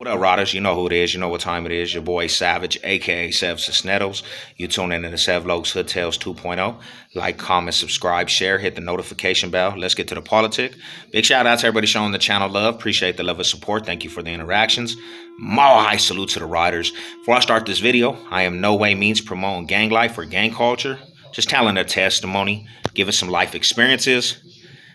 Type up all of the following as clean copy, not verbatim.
What up, Riders? You know who it is. You know what time it is. Your boy Savage, aka Sev Cisneros. You tune in to the Sev Lokes Hood Tales 2.0. Like, comment, subscribe, share, hit the notification bell. Let's get to the politic. Big shout out to everybody showing the channel love. Appreciate the love and support. Thank you for the interactions. Mile high salute to the Riders. Before I start this video, I am no way means promoting gang life or gang culture. Just telling a testimony, giving some life experiences,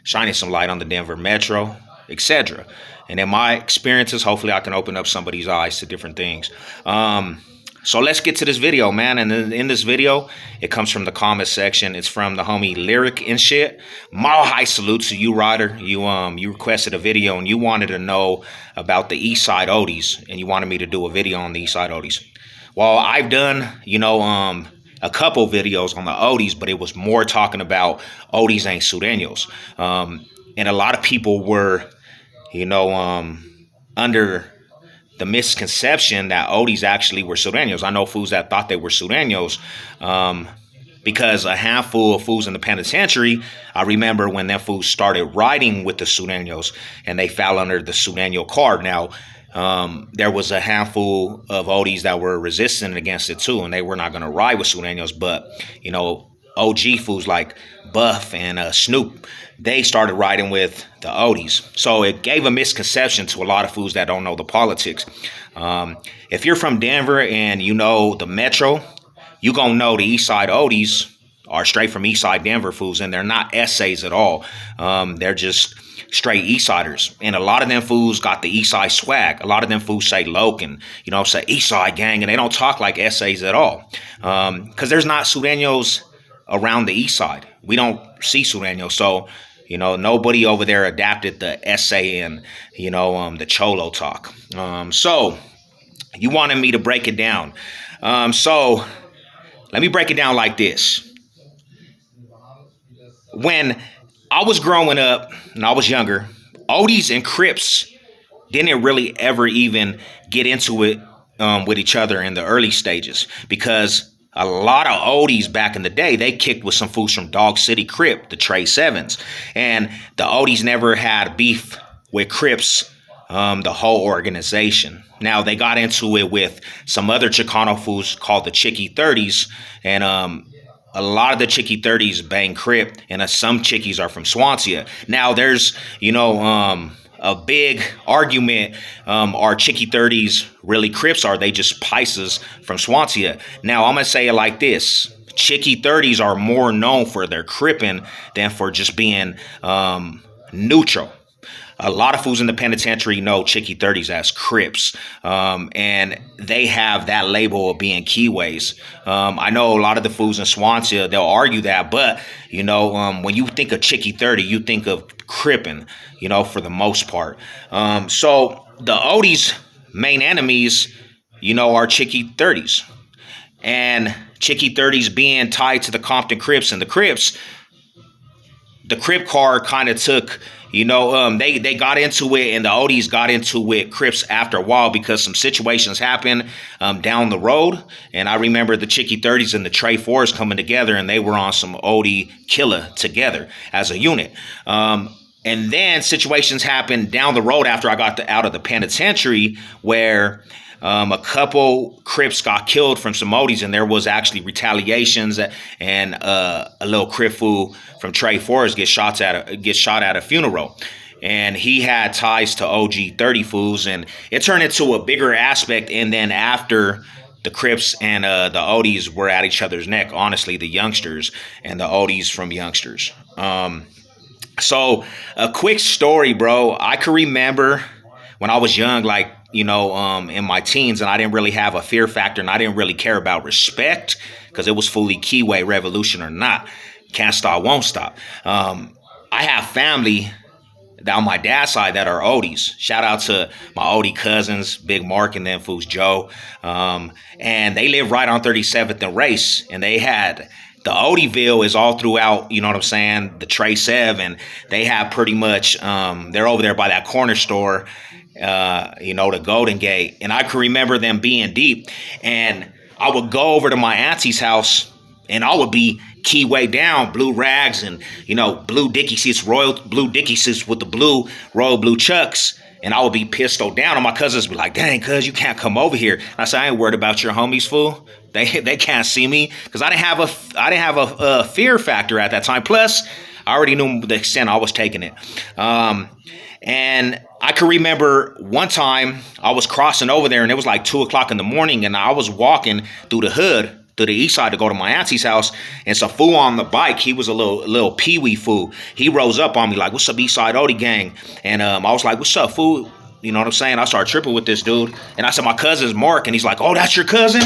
shining some light on the Denver Metro, etc. And in my experiences, hopefully I can open up somebody's eyes to different things. So let's get to this video, man. And in this video, it comes from the comment section. It's from the homie Lyric and shit. Mile high salute to you, Ryder. You requested a video and you wanted to know about the East Side Oldies, and you wanted me to do a video on the East Side Oldies. Well, I've done, a couple videos on the Oldies, but it was more talking about Oldies ain't Sureños. And a lot of people were, under the misconception that Oldies actually were Sureños. I know fools that thought they were Sureños because a handful of fools in the penitentiary, I remember when them fools started riding with the Sureños and they fell under the Sureño card. Now, there was a handful of Oldies that were resistant against it too, and they were not going to ride with Sureños, but, OG fools like Buff and Snoop, they started riding with the Oldies. So it gave a misconception to a lot of fools that don't know the politics. If you're from Denver and you know the Metro, you gonna know the East Side Oldies are straight from East Side Denver fools, and they're not essays at all. They're just straight East Siders. And a lot of them fools got the East Side swag. A lot of them fools say Loke and, say East Side gang, and they don't talk like essays at all. Because there's not Sureños around the East Side. We don't see Sureños. So, nobody over there adapted the essay and, the Cholo talk. So you wanted me to break it down. So let me break it down like this. When I was growing up and I was younger, Oldies and Crips didn't really ever even get into it with each other in the early stages, because a lot of Oldies back in the day, they kicked with some fools from Dog City Crip, the Trey Sevens. And the Oldies never had beef with Crips, the whole organization. Now, they got into it with some other Chicano fools called the Chicky 30s. And a lot of the Chicky 30s bang Crip, and some Chickies are from Swansea. Now, there's, a big argument. Are Chicky 30s really Crips? Are they just Pisces from Swansea? Now, I'm going to say it like this. Chicky 30s are more known for their cripping than for just being neutral. A lot of fools in the penitentiary know Chicky 30s as Crips, and they have that label of being Keyways. I know a lot of the fools in Swansea, they'll argue that, but, when you think of Chicky 30, you think of Crippin', for the most part. So the Oldies' main enemies, are Chicky 30s. And Chicky 30s being tied to the Compton Crips, and the Crips, the Crip card kind of took, they got into it, and the Oldies got into it Crips after a while because some situations happened down the road. And I remember the Chicky 30s and the Trey 4s coming together, and they were on some Oldie killer together as a unit. And then situations happened down the road after I got out of the penitentiary where a couple Crips got killed from some Oldies, and there was actually retaliations, and a little Crip fool from Trey Forest gets shot at a funeral. And he had ties to OG 30 fools, and it turned into a bigger aspect. And then after the Crips and the Oldies were at each other's neck, honestly, the youngsters and the Oldies from youngsters. So a quick story, bro. I can remember when I was young, in my teens, and I didn't really have a fear factor, and I didn't really care about respect because it was fully Keyway revolution or not. Can't stop, won't stop. I have family on my dad's side that are Oldies. Shout out to my Oldie cousins, Big Mark and them fools, Joe. And they live right on 37th and Race, and they had the Oldieville is all throughout, the Trey Sev, and they have pretty much, they're over there by that corner store, the Golden Gate. And I can remember them being deep, and I would go over to my auntie's house, and I would be keyway down, blue rags and, blue Dickie suits, royal blue Dickie suits with the blue royal blue chucks. And I would be pistoled down, and my cousins be like, "Dang, cuz you can't come over here." And I said, "I ain't worried about your homies, fool. They can't see me because I didn't have a fear factor at that time. Plus, I already knew the extent I was taking it. And I can remember one time I was crossing over there, and it was like 2 o'clock in the morning, and I was walking through the hood to the east side to go to my auntie's house, and some fool on the bike. He was a little peewee fool. He rose up on me like, "What's up, East Side Odie gang?" And I was like, "What's up, fool?" You know what I'm saying? I started tripping with this dude, and I said, "My cousin's Mark," and he's like, "Oh, that's your cousin?"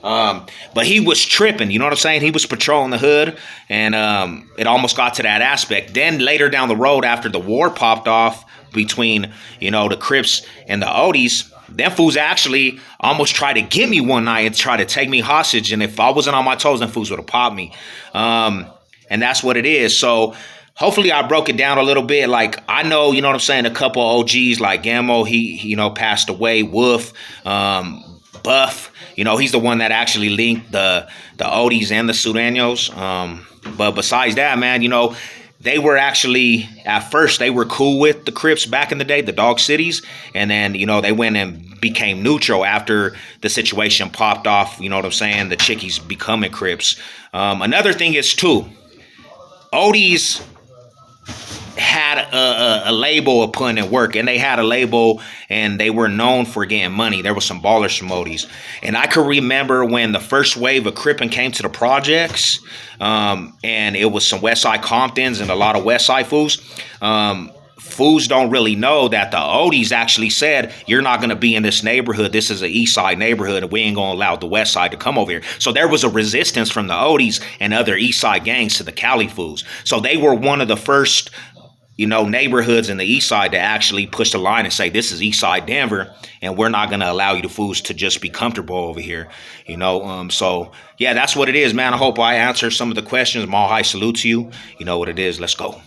But he was tripping, you know what I'm saying? He was patrolling the hood, and it almost got to that aspect. Then later down the road, after the war popped off between, the Crips and the Oldies, them fools actually almost tried to get me one night and try to take me hostage. And if I wasn't on my toes, them fools would have popped me. And that's what it is. So hopefully I broke it down a little bit. Like, I know, you know what I'm saying, a couple OGs like Gammo, he passed away. Wolf, Buff, he's the one that actually linked the Oldies and the Sudanos. But besides that, man, they were actually, at first, they were cool with the Crips back in the day, the Dog Cities. And then, they went and became neutral after the situation popped off, you know what I'm saying, the Chickies becoming Crips. Another thing is, too, Oldies had a label of putting in work, and they had a label, and they were known for getting money. There was some ballers from Oldies, and I could remember when the first wave of Crippin' came to the projects, and it was some West Side Comptons and a lot of West Side fools. Fools don't really know that the Oldies actually said, "You're not going to be in this neighborhood. This is an East Side neighborhood, and we ain't going to allow the West Side to come over here." So there was a resistance from the Oldies and other East Side gangs to the Cali fools. So they were one of the first, neighborhoods in the East Side to actually push the line and say, "This is East Side Denver, and we're not going to allow you the fools to just be comfortable over here." So yeah, that's what it is, man. I hope I answered some of the questions. Mal high salute to you. You know what it is. Let's go.